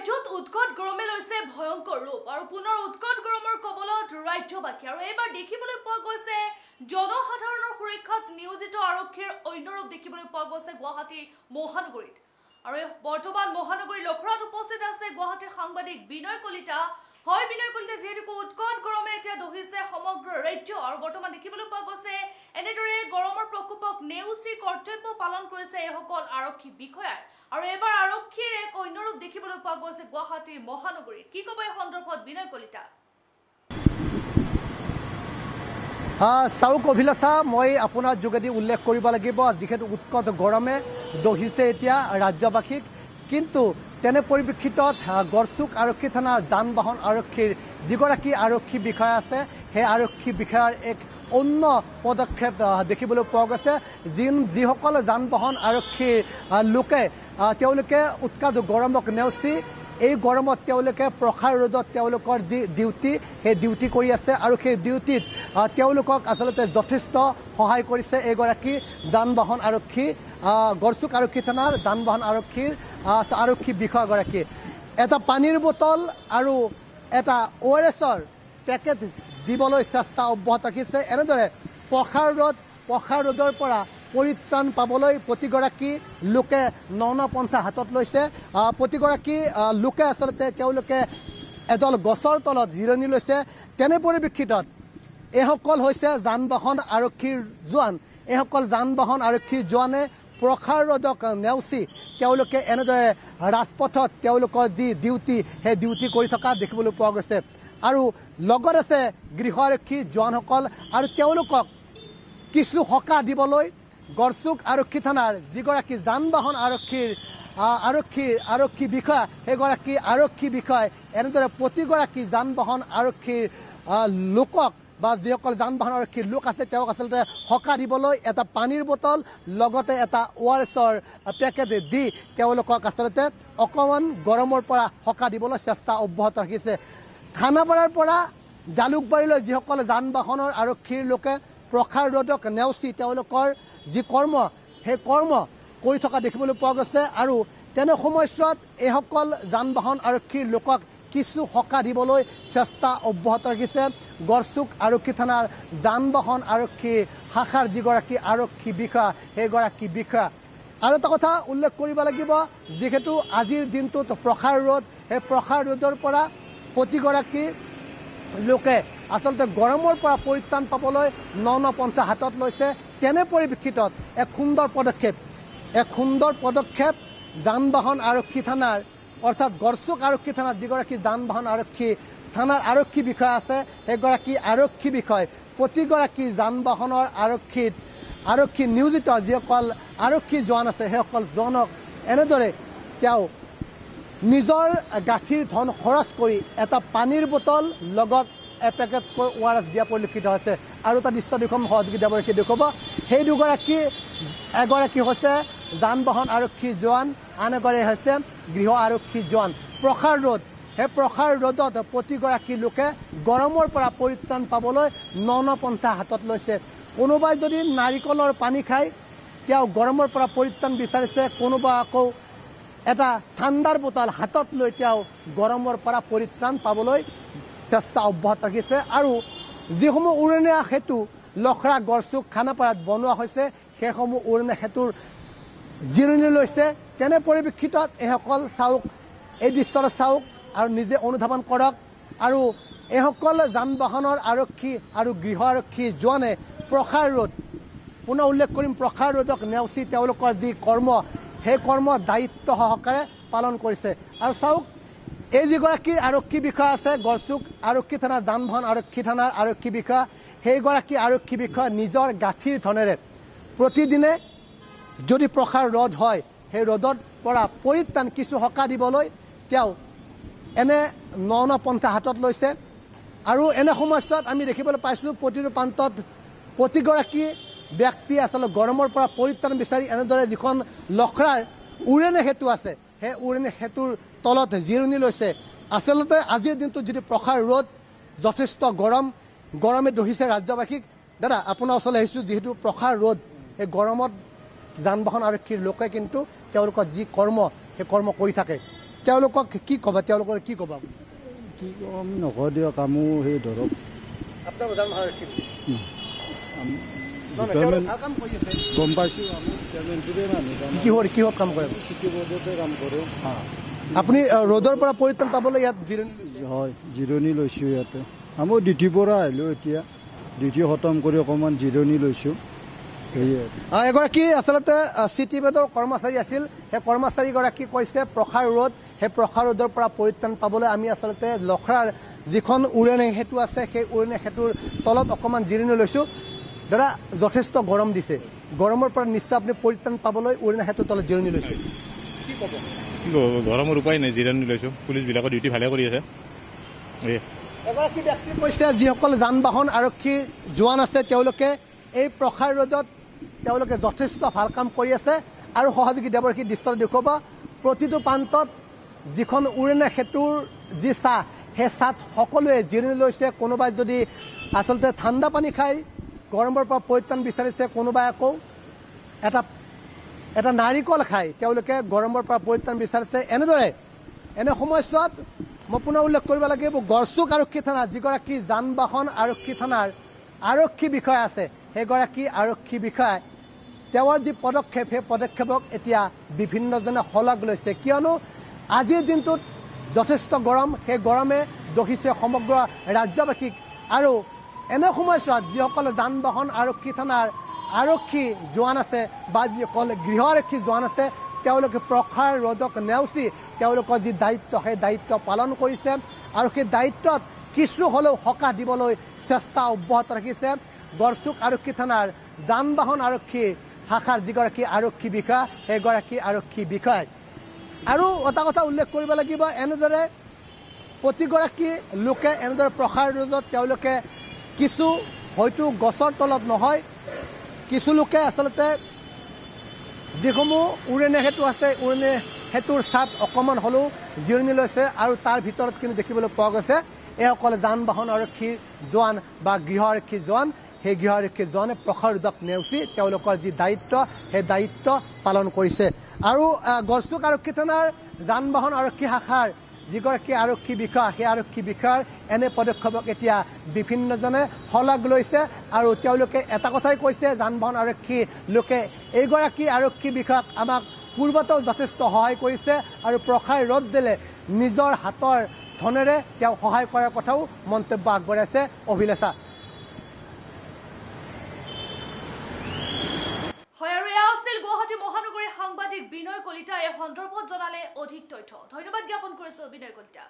ৰাজ্যত উৎকট গৰমে লৈছে ভয়ংকৰ ৰূপ আৰু পুনৰ উৎকট গৰমৰ কবলত ৰাজ্যবাসী আৰু এইবাৰ দেখিবলৈ পোৱা গৈছে জনসাধাৰণৰ সুৰক্ষাত নিয়োজিত আৰক্ষীৰ অন্য ৰূপ দেখিবলৈ পোৱা গৈছে গুৱাহাটী মহানগৰীত আৰু বৰ্তমান মহানগৰীৰ লখৰাত উপস্থিত আছে গুৱাহাটীৰ সাংবাদিক বিনয় কলিতা হয় বিনয় কলিতা যেহেতু উৎকট গৰমে এতিয়া দহিছে সমগ্ৰ ৰাজ্য আৰু বৰ্তমান দেখিবলৈ পোৱা গৈছে এনেদৰে গৰমৰ প্ৰকোপক নেউচি কৰ্তব্য পালন কৰিছে এসকল আৰক্ষী বিষয়া আৰু এবাৰ আৰক্ষীৰ এক অন্য ৰূপ দেখিবলৈ পোৱা গৈছে গুৱাহাটী মহানগৰীত কি ক'ব এই সন্দৰ্ভত বিনয় কলিতা চাওক অভিলাষা মই আপোনাৰ যোগেদি উল্লেখ কৰিব লাগিব যিহেতু উৎকট গৰমে দহিছে এতিয়া ৰাজ্যবাসীক কিন্তু তেনে পৰিপ্ৰেক্ষিতত গড়চুক আৰক্ষী থানাৰ যান বাহন আৰক্ষীৰ যিগৰাকী আৰক্ষী বিষয়া আছে সেই আৰক্ষী বিষয়াৰ এক অন্য পদক্ষেপ দেখিবলৈ পোৱা গৈছে যিসকল যান বাহন আৰক্ষীৰ লোকে তেওঁলোকে উৎকট গৰমক নেওচি এই গৰমত তেওঁলোকে প্ৰখাৰ ৰ'দত তেওঁলোকৰ যি ডিউটি সেই ডিউটি কৰি আছে আৰু সেই ডিউটিত তেওঁলোকক আচলতে যথেষ্ট সহায় কৰিছে এইগৰাকী যান বাহন আৰক্ষী গড়চুক আৰক্ষী থানাৰ যান বাহন আৰক্ষীৰ আৰক্ষী বিষয়াগৰাকী এটা পানীৰ বটল আৰু এটা ORSৰ পেকেট দিবলৈ চেষ্টা অব্যাহত ৰাখিছে এনেদৰে প্ৰখাৰ ৰ'দৰ পৰা পৰিত্ৰাণ পাবলৈ প্ৰতিগৰাকী লোকে নপন্থা হাতত লৈছে প্ৰতিগৰাকী লোকে আচলতে তেওঁলোকে এডাল গছৰ তলত জিৰণি লৈছে তেনে পৰিপ্ৰেক্ষিতত এইসকল হৈছে যান বাহন আৰক্ষীৰ জোৱান এইসকল যান বাহন আৰক্ষীৰ জোৱানে প্ৰখাৰ ৰ'দক নেওচি তেওঁলোকে এনেদৰে ৰাজপথত তেওঁলোকৰ যি ডিউটি সেই ডিউটি কৰি থকা দেখিবলৈ পোৱা গৈছে আৰু লগত আছে গৃহ আৰক্ষী জোৱানসকল আৰু তেওঁলোকক কিছু সকাহ দিবলৈ গড়চুক আৰক্ষী থানাৰ যিগৰাকী যান বাহন আৰক্ষী বিষয়া সেইগৰাকী আৰক্ষী বিষয়াই এনেদৰে প্ৰতিগৰাকী যান বাহন আৰক্ষীৰ লোকক বা যিসকল যান বাহন আৰক্ষীৰ লোক আছে তেওঁক আচলতে সকাহ দিবলৈ এটা পানীৰ বটল লগতে এটা ORSৰ পেকেট দি তেওঁলোকক আচলতে অকণমান গৰমৰ পৰা সকাহ দিবলৈ চেষ্টা অব্যাহত ৰাখিছে খানাপাৰাৰ পৰা জালুকবাৰীলৈ যিসকল যান বাহনৰ আৰক্ষীৰ লোকে প্ৰখাৰ ৰ'দক নেওচি তেওঁলোকৰ যি কৰ্ম সেই কৰ্ম কৰি থকা দেখিবলৈ পোৱা গৈছে আৰু তেনে সময়ছোৱাত এইসকল যান বাহন আৰক্ষীৰ লোকক কিছু সকাহ দিবলৈ চেষ্টা অব্যাহত ৰাখিছে গড়চুক আৰক্ষী থানাৰ যান বাহন আৰক্ষী শাখাৰ যিগৰাকী আৰক্ষী বিষয়া সেইগৰাকী বিষয়া আৰু এটা কথা উল্লেখ কৰিব লাগিব যিহেতু আজিৰ দিনটোত প্ৰখাৰ ৰ'দ সেই প্ৰখাৰ ৰ'দৰ পৰা প্ৰতিগৰাকী লোকে আচলতে গৰমৰ পৰা পৰিত্ৰাণ পাবলৈ নপন্থা হাতত লৈছে তেনে পৰিপ্ৰেক্ষিতত এক সুন্দৰ পদক্ষেপ যান বাহন আৰক্ষী থানাৰ অৰ্থাৎ গড়চুক আৰক্ষী থানাৰ যিগৰাকী যান বাহন আৰক্ষী থানাৰ আৰক্ষী বিষয়া আছে সেইগৰাকী আৰক্ষী বিষয় প্ৰতিগৰাকী যান বাহনৰ আৰক্ষী নিয়োজিত যিসকল আৰক্ষী জোৱান আছে সেইসকল জোৱানক এনেদৰে তেওঁ নিজৰ গাঁঠিৰ ধন খৰচ কৰি এটা পানীৰ বটল লগত এপেকেটকৈ ORS দিয়া পৰিলক্ষিত হৈছে আৰু এটা দৃশ্য দেখুৱাম সহযোগিতা দেখুৱাব সেই দুগৰাকী এগৰাকী হৈছে যান বাহন আৰক্ষী জোৱান আন এগৰাকী হৈছে গৃহ আৰক্ষী জোৱান প্ৰখাৰ ৰ'দ সেই প্ৰখাৰ ৰ'দত প্ৰতিগৰাকী লোকে গৰমৰ পৰা পৰিত্ৰাণ পাবলৈ নপন্থা হাতত লৈছে কোনোবাই যদি নাৰিকলৰ পানী খায় তেওঁ গৰমৰ পৰা পৰিত্ৰাণ বিচাৰিছে কোনোবা আকৌ এটা ঠাণ্ডাৰ বটল হাতত লৈ তেওঁ গৰমৰ পৰা পৰিত্ৰাণ পাবলৈ চেষ্টা অব্যাহত ৰাখিছে আৰু যিসমূহ উৰণীয়া সেতু লখৰা গড়চুক খানাপাৰাত বনোৱা হৈছে সেইসমূহ উৰণীয়া সেতুৰ জিৰণি লৈছে তেনে পৰিপ্ৰেক্ষিতত এইসকল চাওক এই দৃশ্যটো চাওক আৰু নিজে অনুধাৱন কৰক আৰু এইসকল যান বাহনৰ আৰক্ষী আৰু গৃহ আৰক্ষী জোৱানে প্ৰখাৰ ৰ'দ পুনৰ উল্লেখ কৰিম প্ৰখাৰ ৰ'দক নেওচি তেওঁলোকৰ যি কৰ্ম সেই কৰ্ম দায়িত্ব সহকাৰে পালন কৰিছে আৰু চাওক এই যিগৰাকী আৰক্ষী বিষয়া আছে গড়চুক আৰক্ষী থানাৰ যান বাহন আৰক্ষী থানাৰ আৰক্ষী বিষয়া সেইগৰাকী আৰক্ষী বিষয়া নিজৰ গাঁঠিৰ ধনেৰে প্ৰতিদিনে যদি প্ৰখাৰ ৰ'দ হয় সেই ৰ'দৰ পৰা পৰিত্ৰাণ কিছু সকাহ দিবলৈ তেওঁ এনে নপন্থা হাতত লৈছে আৰু এনে সময়ছোৱাত আমি দেখিবলৈ পাইছোঁ প্ৰতিটো প্ৰান্তত প্ৰতিগৰাকী ব্যক্তি আচলতে গৰমৰ পৰা পৰিত্ৰাণ বিচাৰি এনেদৰে যিখন লখৰাৰ উৰণীয়া সেতু আছে সেই উৰণীয়া সেতুৰ তলত জিৰণি লৈছে আচলতে আজিৰ দিনটোত যিটো প্ৰখাৰ ৰ'দ যথেষ্ট গৰমে দহিছে ৰাজ্যবাসীক দাদা আপোনাৰ ওচৰলৈ আহিছোঁ যিহেতু প্ৰখাৰ ৰ'দ সেই গৰমত যান বাহন আৰক্ষীৰ লোকে কিন্তু তেওঁলোকৰ যি কৰ্ম সেই কৰ্ম কৰি থাকে তেওঁলোকক কি ক'বা তেওঁলোকৰ কি ক'বা কি কম নকওঁ দিয়ক কামো সেই ধৰক আপোনাৰ যান বাহন আৰক্ষী কাম কৰি আছে গম পাইছোঁ আমি পেমেণ্টটোৰে মানুহ কিহত কাম কৰে চিটি বৰ্ডতে কাম কৰোঁ আপুনি ৰ'দৰ পৰা পৰিত্ৰাণ পাবলৈ ইয়াত হয় জিৰণি লৈছোঁ ইয়াতে আমি ডিউটিৰ পৰা আহিলোঁ এতিয়া ডিউটি খতম কৰি অকণমান জিৰণি লৈছোঁ সেয়ে এগৰাকী আচলতে চিটি বেডৰ কৰ্মচাৰী আছিল সেই কৰ্মচাৰীগৰাকী কৈছে প্ৰখাৰ ৰ'দ সেই প্ৰখাৰ ৰ'দৰ পৰা পৰিত্ৰাণ পাবলৈ আমি আচলতে লখৰাৰ যিখন উৰণে সেতু আছে সেই উৰণে সেতুৰ তলত অকণমান জিৰণি লৈছোঁ দাদা যথেষ্ট গৰম দিছে গৰমৰ পৰা নিশ্চয় আপুনি পৰিত্ৰাণ পাবলৈ উৰণে সেতুৰ তলত জিৰণি লৈছে কি ক'ব গৰমৰ উপায় নাই জিৰণি লৈছোঁ পুলিচবিলাকৰ ডিউটি ভালে কৰি আছে এগৰাকী ব্যক্তি কৈছে যিসকল যান বাহন আৰক্ষী জোৱান আছে তেওঁলোকে এই প্ৰখাৰ ৰ'দত তেওঁলোকে যথেষ্ট ভাল কাম কৰি আছে আৰু সহযোগী দেৱৰ সেই দৃশ্যটো দেখুৱাব প্ৰতিটো প্ৰান্তত যিখন উৰণে সেতুৰ যি চাহ সেই চাহত সকলোৱে জিৰণি লৈছে কোনোবাই যদি আচলতে ঠাণ্ডা পানী খাই গৰমৰ পৰা পৰিত্ৰাণ বিচাৰিছে কোনোবাই আকৌ এটা নাৰিকল খাই তেওঁলোকে গৰমৰ পৰা পৰিত্ৰাণ বিচাৰিছে এনেদৰে এনে সময়ছোৱাত মই পুনৰ উল্লেখ কৰিব লাগিব গড়চুক আৰক্ষী থানা যিগৰাকী যান বাহন আৰক্ষী থানাৰ আৰক্ষী বিষয়া আছে সেইগৰাকী আৰক্ষী বিষয়াই তেওঁৰ যি পদক্ষেপ সেই পদক্ষেপক এতিয়া বিভিন্নজনে শলাগ লৈছে কিয়নো আজিৰ দিনটোত যথেষ্ট গৰম সেই গৰমে দহিছে সমগ্ৰ ৰাজ্যবাসীক আৰু এনে সময়ছোৱাত যিসকলে যান বাহন আৰক্ষী থানাৰ আৰক্ষী জোৱান আছে বা যিসকল গৃহ আৰক্ষী জোৱান আছে তেওঁলোকে প্ৰখাৰ ৰ'দক নেওচি তেওঁলোকৰ যি দায়িত্ব সেই দায়িত্ব পালন কৰিছে আৰু সেই দায়িত্বত কিছু হ'লেও সকাহ দিবলৈ চেষ্টা অব্যাহত ৰাখিছে গড়চুক আৰক্ষী থানাৰ যান বাহন আৰক্ষী শাখাৰ যিগৰাকী আৰক্ষী বিষয়া সেইগৰাকী আৰক্ষী বিষয়াই আৰু এটা কথা উল্লেখ কৰিব লাগিব এনেদৰে প্ৰতিগৰাকী লোকে এনেদৰে প্ৰখাৰ ৰ'দত তেওঁলোকে কিছু হয়তো গছৰ তলত নহয় কিছু লোকে আচলতে যিসমূহ উৰণে সেতু আছে উৰণে সেতুৰ ছাপ অকণমান হ'লেও জিৰণি লৈছে আৰু তাৰ ভিতৰত কিন্তু দেখিবলৈ পোৱা গৈছে এইসকলে যান বাহন আৰক্ষীৰ জোৱান বা গৃহ আৰক্ষী জোৱান সেই গৃহ আৰক্ষী জোৱানে প্ৰখাৰ ৰ'দক নেওচি তেওঁলোকৰ যি দায়িত্ব সেই দায়িত্ব পালন কৰিছে আৰু গড়চুক আৰক্ষী থানাৰ যান বাহন আৰক্ষী শাখাৰ যিগৰাকী আৰক্ষী বিষয়া সেই আৰক্ষী বিষয়াৰ এনে পদক্ষেপক এতিয়া বিভিন্নজনে শলাগ লৈছে আৰু তেওঁলোকে এটা কথাই কৈছে যান বাহন আৰক্ষী লোকে এইগৰাকী আৰক্ষী বিষয়াক আমাক পূৰ্বতেও যথেষ্ট সহায় কৰিছে আৰু প্ৰখাৰ ৰ'দ দিলে নিজৰ হাতৰ ধনেৰে তেওঁ সহায় কৰাৰ কথাও মন্তব্য আগবঢ়াইছে অভিলেখা গুৱাহাটী মহানগৰীৰ সাংবাদিক বিনয় কলিতা এই সন্দৰ্ভত জনালে অধিক তথ্য ধন্যবাদ জ্ঞাপন কৰিছো বিনয় কলিতা